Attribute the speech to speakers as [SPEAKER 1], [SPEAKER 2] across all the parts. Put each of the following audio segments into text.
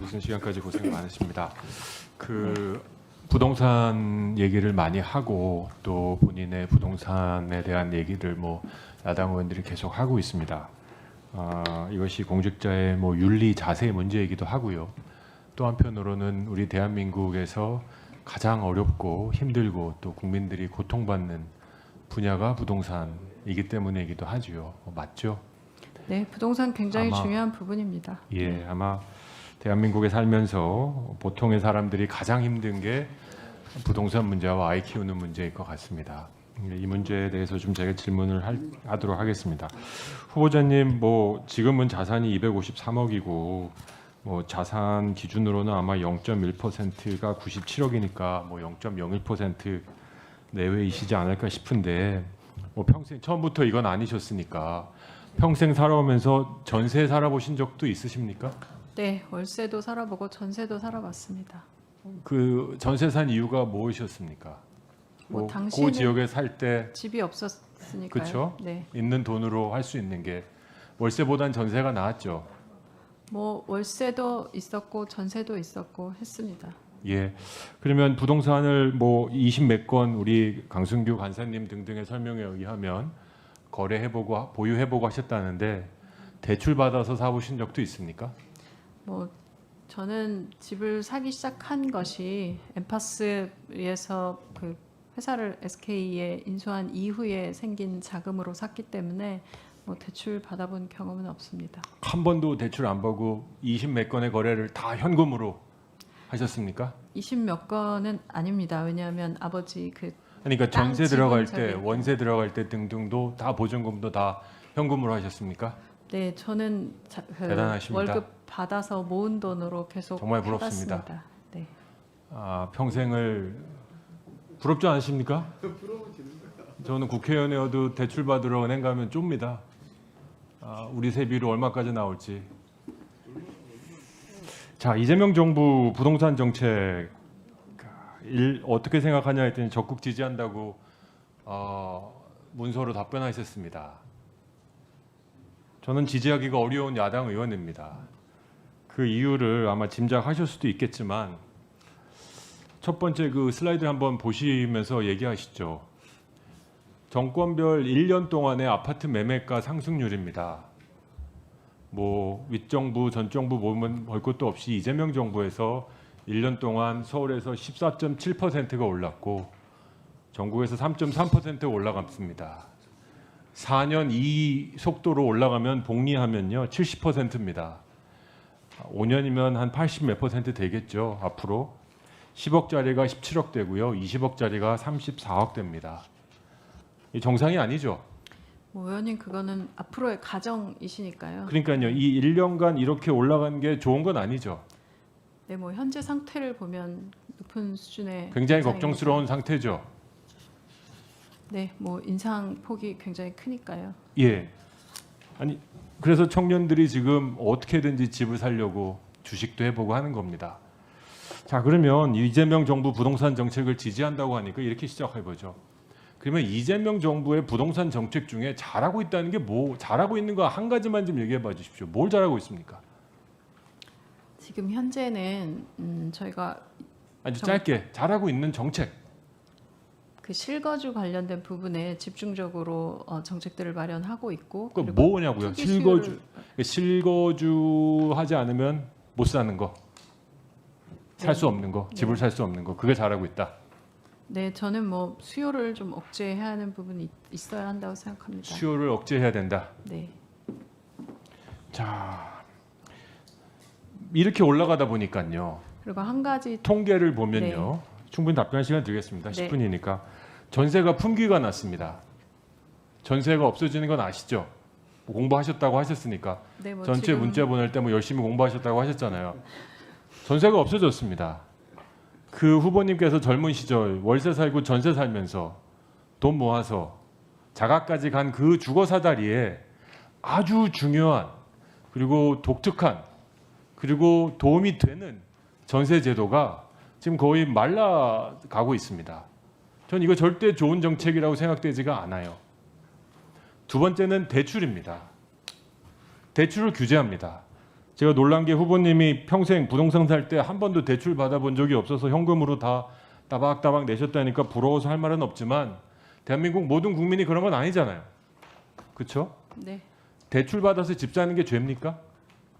[SPEAKER 1] 늦은 시간까지 고생 많으십니다. 부동산 얘기를 많이 하고 또 본인의 부동산에 대한 얘기를 야당 의원들이 계속 하고 있습니다. 이것이 공직자의 윤리 자세 문제이기도 하고요. 또 한편으로는 우리 대한민국에서 가장 어렵고 힘들고 또 국민들이 고통받는 분야가 부동산이기 때문이기도 하지요. 맞죠?
[SPEAKER 2] 네, 부동산 굉장히 중요한 부분입니다.
[SPEAKER 1] 예, 아마 대한민국에 살면서 보통의 사람들이 가장 힘든 게 부동산 문제와 아이 키우는 문제일 것 같습니다. 이 문제에 대해서 좀 제가 질문을 하도록 하겠습니다. 후보자님, 지금은 자산이 253억이고 자산 기준으로는 아마 0.1%가 97억이니까 0.01% 내외이시지 않을까 싶은데 평생 처음부터 이건 아니셨으니까 평생 살아오면서 전세 살아보신 적도 있으십니까?
[SPEAKER 2] 네, 월세도 살아보고 전세도 살아봤습니다.
[SPEAKER 1] 그 전세 산 이유가 무엇이었습니까? 그
[SPEAKER 2] 당시에는
[SPEAKER 1] 지역에 살 때
[SPEAKER 2] 집이 없었으니까요.
[SPEAKER 1] 그렇죠?
[SPEAKER 2] 네.
[SPEAKER 1] 있는 돈으로 할 수 있는 게 월세보단 전세가 나았죠.
[SPEAKER 2] 월세도 있었고 전세도 있었고 했습니다.
[SPEAKER 1] 예. 그러면 부동산을 20 몇 건 우리 강승규 간사님 등등의 설명에 의하면 거래해보고 보유해보고 하셨다는데 대출 받아서 사보신 적도 있습니까?
[SPEAKER 2] 저는 집을 사기 시작한 것이 엠파스에서 그 회사를 SK에 인수한 이후에 생긴 자금으로 샀기 때문에 대출 받아본 경험은 없습니다.
[SPEAKER 1] 한 번도 대출 안 받고 20 몇 건의 거래를 다 현금으로 하셨습니까?
[SPEAKER 2] 20 몇 건은 아닙니다. 왜냐하면 아버지
[SPEAKER 1] 그러니까 전세 들어갈 때,
[SPEAKER 2] 지분
[SPEAKER 1] 원세 들어갈 때 등등도 다 보증금도 다 현금으로 하셨습니까?
[SPEAKER 2] 네, 저는
[SPEAKER 1] 대단하십니다.
[SPEAKER 2] 월급 받아서 모은 돈으로 계속
[SPEAKER 1] 정말 부럽습니다.
[SPEAKER 2] 받았습니다. 네.
[SPEAKER 1] 평생을 부럽지 않으십니까? 저는 국회의원이어도 대출 받으러 은행 가면 좁니다. 우리 세비로 얼마까지 나올지. 자, 이재명 정부 부동산 정책 어떻게 생각하냐 했더니 적극 지지한다고 문서로 답변하셨습니다. 저는 지지하기가 어려운 야당 의원입니다. 그 이유를 아마 짐작하실 수도 있겠지만 첫 번째 그 슬라이드 한번 보시면서 얘기하시죠. 정권별 1년 동안의 아파트 매매가 상승률입니다. 윗정부, 전정부 보면 볼 것도 없이 이재명 정부에서 1년 동안 서울에서 14.7%가 올랐고 전국에서 3.3% 올라갔습니다. 4년 이 속도로 올라가면 복리하면요 70%입니다. 5년이면 한 80 몇 % 되겠죠. 앞으로 10억짜리가 17억 되고요. 20억짜리가 34억 됩니다. 이 정상이 아니죠.
[SPEAKER 2] 의원님 그거는 앞으로의 가정이시니까요.
[SPEAKER 1] 그러니까요. 이 1년간 이렇게 올라간 게 좋은 건 아니죠.
[SPEAKER 2] 네, 현재 상태를 보면 높은 수준의
[SPEAKER 1] 굉장히
[SPEAKER 2] 인상입니다.
[SPEAKER 1] 걱정스러운 상태죠.
[SPEAKER 2] 네, 인상 폭이 굉장히 크니까요.
[SPEAKER 1] 예. 그래서 청년들이 지금 어떻게든지 집을 사려고 주식도 해보고 하는 겁니다. 자, 그러면 이재명 정부 부동산 정책을 지지한다고 하니까 이렇게 시작해보죠. 그러면 이재명 정부의 부동산 정책 중에 잘하고 있다는 게 잘하고 있는 거 한 가지만 좀 얘기해봐 주십시오. 뭘 잘하고 있습니까?
[SPEAKER 2] 지금 현재는 저희가
[SPEAKER 1] 아주 짧게 잘하고 있는 정책.
[SPEAKER 2] 그 실거주 관련된 부분에 집중적으로 정책들을 마련하고 있고.
[SPEAKER 1] 그 뭐냐고요? 실거주 하지 않으면 못 사는 거, 살 수 없는 거, 집을 살 수 없는 거, 그게 잘하고 있다.
[SPEAKER 2] 네, 저는 수요를 좀 억제해야 하는 부분이 있어야 한다고 생각합니다.
[SPEAKER 1] 수요를 억제해야 된다.
[SPEAKER 2] 네.
[SPEAKER 1] 자, 이렇게 올라가다 보니까요.
[SPEAKER 2] 그리고 한 가지
[SPEAKER 1] 통계를 보면요. 충분히 답변 시간 드리겠습니다.
[SPEAKER 2] 네.
[SPEAKER 1] 10분이니까. 전세가 품귀가 났습니다. 전세가 없어지는 건 아시죠? 공부하셨다고 하셨으니까.
[SPEAKER 2] 네,
[SPEAKER 1] 전체
[SPEAKER 2] 지금
[SPEAKER 1] 문자 보낼 때 열심히 공부하셨다고 하셨잖아요. 전세가 없어졌습니다. 그 후보님께서 젊은 시절 월세 살고 전세 살면서 돈 모아서 자가까지 간 그 주거 사다리에 아주 중요한 그리고 독특한 그리고 도움이 되는 전세 제도가 지금 거의 말라가고 있습니다. 전 이거 절대 좋은 정책이라고 생각되지가 않아요. 두 번째는 대출입니다. 대출을 규제합니다. 제가 놀란 게 후보님이 평생 부동산 살 때 한 번도 대출 받아본 적이 없어서 현금으로 다 따박따박 내셨다니까 부러워서 할 말은 없지만 대한민국 모든 국민이 그런 건 아니잖아요. 그렇죠?
[SPEAKER 2] 네.
[SPEAKER 1] 대출 받아서 집 사는 게 죄입니까?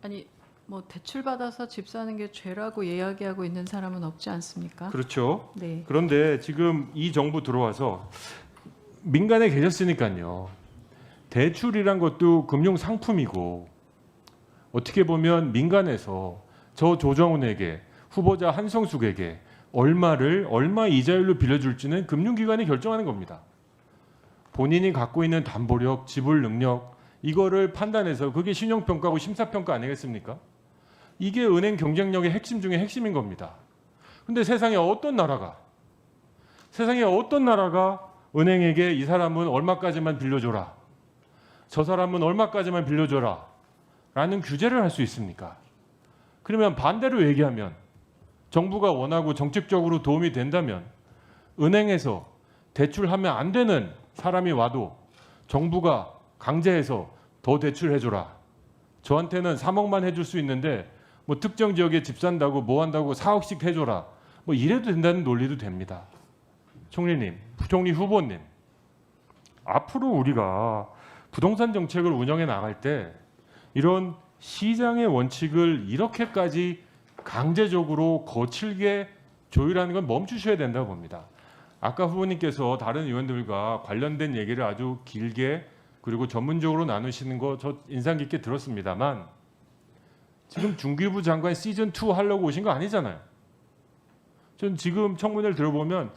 [SPEAKER 2] 아니 뭐 대출 받아서 집 사는 게 죄라고 이야기하고 있는 사람은 없지 않습니까?
[SPEAKER 1] 그렇죠.
[SPEAKER 2] 네.
[SPEAKER 1] 그런데 지금 이 정부 들어와서 민간에 계셨으니까요. 대출이란 것도 금융 상품이고 어떻게 보면 민간에서 저 조정훈에게 후보자 한성숙에게 얼마 이자율로 빌려줄지는 금융기관이 결정하는 겁니다. 본인이 갖고 있는 담보력, 지불 능력 이거를 판단해서 그게 신용평가고 심사평가 아니겠습니까? 이게 은행 경쟁력의 핵심 중에 핵심인 겁니다. 근데 세상에 어떤 나라가 은행에게 이 사람은 얼마까지만 빌려줘라, 저 사람은 얼마까지만 빌려줘라 라는 규제를 할 수 있습니까? 그러면 반대로 얘기하면 정부가 원하고 정책적으로 도움이 된다면 은행에서 대출하면 안 되는 사람이 와도 정부가 강제해서 더 대출해줘라. 저한테는 3억만 해줄 수 있는데 뭐 특정 지역에 집 산다고 뭐 한다고 4억씩 해줘라. 뭐 이래도 된다는 논리도 됩니다. 총리님, 부총리 후보님, 앞으로 우리가 부동산 정책을 운영해 나갈 때 이런 시장의 원칙을 이렇게까지 강제적으로 거칠게 조율하는 건 멈추셔야 된다고 봅니다. 아까 후보님께서 다른 의원들과 관련된 얘기를 아주 길게 그리고 전문적으로 나누시는 거 저 인상 깊게 들었습니다만 지금 중기부 장관 시즌 2 하려고 오신 거 아니잖아요. 전 지금 청문회를 들어보면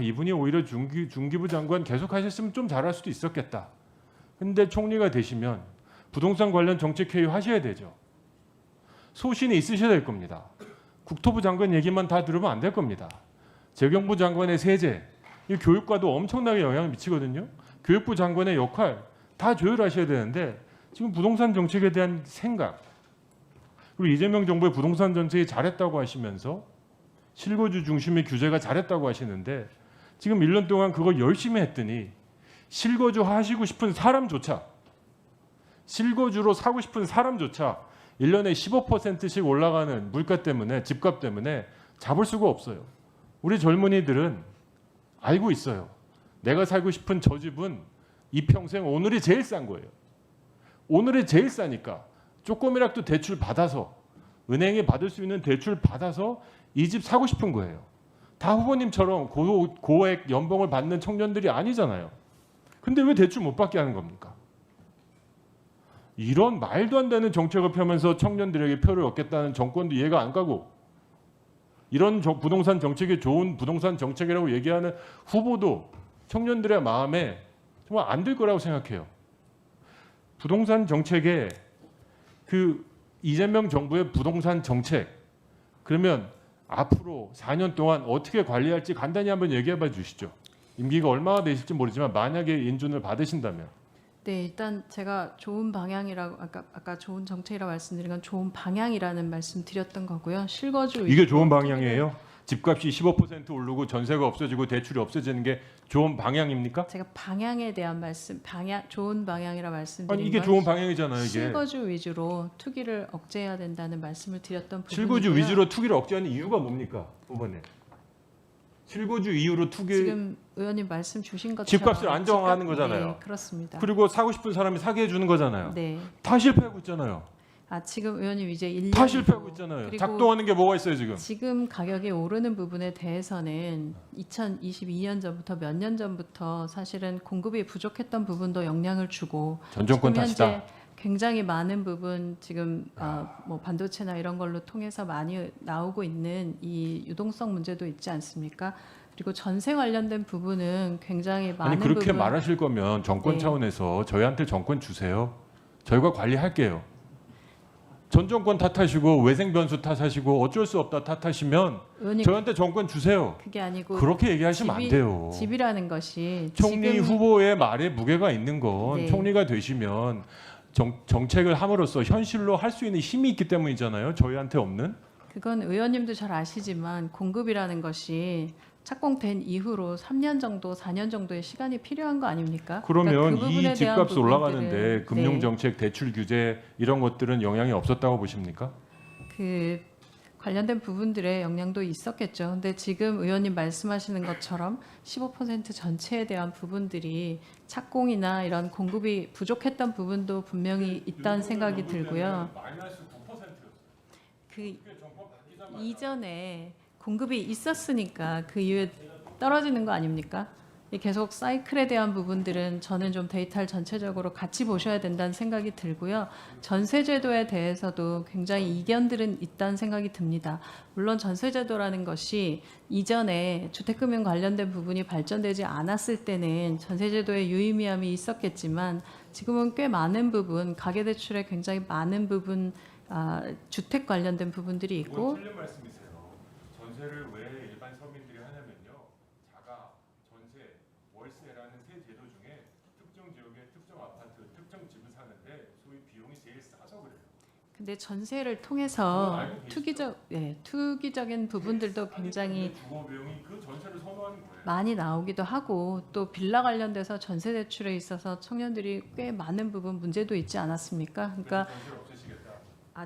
[SPEAKER 1] 이분이 오히려 중기부 장관 계속 하셨으면 좀 잘할 수도 있었겠다. 근데 총리가 되시면 부동산 관련 정책회의 하셔야 되죠. 소신이 있으셔야 될 겁니다. 국토부 장관 얘기만 다 들으면 안 될 겁니다. 재경부 장관의 세제, 이 교육과도 엄청나게 영향을 미치거든요. 교육부 장관의 역할 다 조율하셔야 되는데 지금 부동산 정책에 대한 생각, 그리고 이재명 정부의 부동산 정책이 잘했다고 하시면서 실거주 중심의 규제가 잘했다고 하시는데 지금 1년 동안 그거 열심히 했더니 실거주 하시고 싶은 사람조차, 실거주로 사고 싶은 사람조차 1년에 15%씩 올라가는 물가 때문에, 집값 때문에 잡을 수가 없어요. 우리 젊은이들은 알고 있어요. 내가 살고 싶은 저 집은 이 평생 오늘이 제일 싼 거예요. 오늘이 제일 싸니까 조금이라도 대출 받아서, 은행에 받을 수 있는 대출 받아서 이 집 사고 싶은 거예요. 다 후보님처럼 고액 연봉을 받는 청년들이 아니잖아요. 근데 왜 대출 못 받게 하는 겁니까? 이런 말도 안 되는 정책을 펴면서 청년들에게 표를 얻겠다는 정권도 이해가 안 가고, 이런 부동산 정책이 좋은 부동산 정책이라고 얘기하는 후보도 청년들의 마음에 정말 안 들 거라고 생각해요. 부동산 정책에 그 이재명 정부의 부동산 정책, 그러면 앞으로 4년 동안 어떻게 관리할지 간단히 한번 얘기해 봐 주시죠. 임기가 얼마나 되실지 모르지만 만약에 인준을 받으신다면.
[SPEAKER 2] 네, 일단 제가 좋은 방향이라고 아까 좋은 정책이라고 말씀드린 건 좋은 방향이라는 말씀 드렸던 거고요. 실거주
[SPEAKER 1] 이게 좋은 방향이에요? 집값이 15% 오르고 전세가 없어지고 대출이 없어지는 게 좋은 방향입니까?
[SPEAKER 2] 제가 방향에 대한 말씀, 좋은 방향이라 말씀드린
[SPEAKER 1] 아니 이게
[SPEAKER 2] 건
[SPEAKER 1] 좋은 방향이잖아요. 이게
[SPEAKER 2] 실거주 위주로 투기를 억제해야 된다는 말씀을 드렸던 부분이고요.
[SPEAKER 1] 실거주 위주로 투기를 억제하는 이유가 뭡니까, 후보님? 실거주 이유로 투기,
[SPEAKER 2] 지금 의원님 말씀 주신 것처럼
[SPEAKER 1] 집값을 안정화하는 거잖아요.
[SPEAKER 2] 네, 그렇습니다.
[SPEAKER 1] 그리고 사고 싶은 사람이 사게 해주는 거잖아요.
[SPEAKER 2] 네.
[SPEAKER 1] 다 실패하고 있잖아요.
[SPEAKER 2] 지금 의원님 이제 1년
[SPEAKER 1] 다 실패하고 있잖아요.
[SPEAKER 2] 그리고
[SPEAKER 1] 작동하는 게 뭐가 있어요 지금?
[SPEAKER 2] 지금 가격이 오르는 부분에 대해서는 2022년 전부터 몇 년 전부터 사실은 공급이 부족했던 부분도 영향을 주고
[SPEAKER 1] 전 정권
[SPEAKER 2] 지금 현재
[SPEAKER 1] 탓이다.
[SPEAKER 2] 굉장히 많은 부분 지금 뭐 반도체나 이런 걸로 통해서 많이 나오고 있는 이 유동성 문제도 있지 않습니까? 그리고 전세 관련된 부분은 굉장히 많은
[SPEAKER 1] 아니 그렇게
[SPEAKER 2] 부분
[SPEAKER 1] 말하실 거면 정권
[SPEAKER 2] 네.
[SPEAKER 1] 차원에서 저희한테 정권 주세요. 저희가 관리할게요. 전 정권 탓하시고 외생 변수 탓하시고 어쩔 수 없다 탓하시면
[SPEAKER 2] 의원님
[SPEAKER 1] 저희한테 정권 주세요.
[SPEAKER 2] 그게 아니고
[SPEAKER 1] 그렇게 얘기하시면 안 돼요.
[SPEAKER 2] 집이라는 것이
[SPEAKER 1] 총리
[SPEAKER 2] 지금
[SPEAKER 1] 후보의 말에 무게가 있는 건
[SPEAKER 2] 네.
[SPEAKER 1] 총리가 되시면 정책을 함으로써 현실로 할 수 있는 힘이 있기 때문이잖아요. 저희한테 없는.
[SPEAKER 2] 그건 의원님도 잘 아시지만 공급이라는 것이 착공된 이후로 3년 정도, 4년 정도의 시간이 필요한 거 아닙니까?
[SPEAKER 1] 그러면
[SPEAKER 2] 그러니까 그 부분에
[SPEAKER 1] 이
[SPEAKER 2] 대한
[SPEAKER 1] 집값 올라가는데
[SPEAKER 2] 부분들은,
[SPEAKER 1] 금융 정책, 대출 규제 이런 것들은 영향이 없었다고 보십니까?
[SPEAKER 2] 그 관련된 부분들의 영향도 있었겠죠. 근데 지금 의원님 말씀하시는 것처럼 15% 전체에 대한 부분들이 착공이나 이런 공급이 부족했던 부분도 분명히 있다는 생각이 들고요.
[SPEAKER 1] 마이너스 9%였어요.
[SPEAKER 2] 그 이전에 공급이 있었으니까 그 이후에 떨어지는 거 아닙니까? 이 계속 사이클에 대한 부분들은 저는 좀 데이터를 전체적으로 같이 보셔야 된다는 생각이 들고요. 전세제도에 대해서도 굉장히 이견들은 있다는 생각이 듭니다. 물론 전세제도라는 것이 이전에 주택금융 관련된 부분이 발전되지 않았을 때는 전세제도의 유의미함이 있었겠지만 지금은 꽤 많은 부분, 가계대출에 굉장히 많은 부분, 주택 관련된 부분들이 있고
[SPEAKER 1] 틀린 말씀이세요. 전세를 왜 일반 서민들이 하냐면요. 자가, 전세, 월세라는 세 제도 중에 특정 지역의 특정 아파트, 특정 집을 사는데 소위 비용이 제일 싸서 그래요.
[SPEAKER 2] 근데 전세를 통해서
[SPEAKER 1] 그건 알고 계시죠?
[SPEAKER 2] 투기적인 부분들도 굉장히
[SPEAKER 1] 주거 비용이 그 전세를 선호하는 거예요.
[SPEAKER 2] 많이 나오기도 하고 또 빌라 관련돼서 전세 대출에 있어서 청년들이 꽤 많은 부분 문제도 있지 않았습니까? 그러니까
[SPEAKER 1] 전세를 없애시겠다.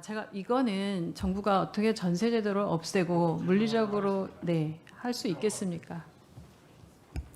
[SPEAKER 2] 제가 이거는 정부가 어떻게 전세 제도를 없애고 물리적으로 할 수 있겠습니까?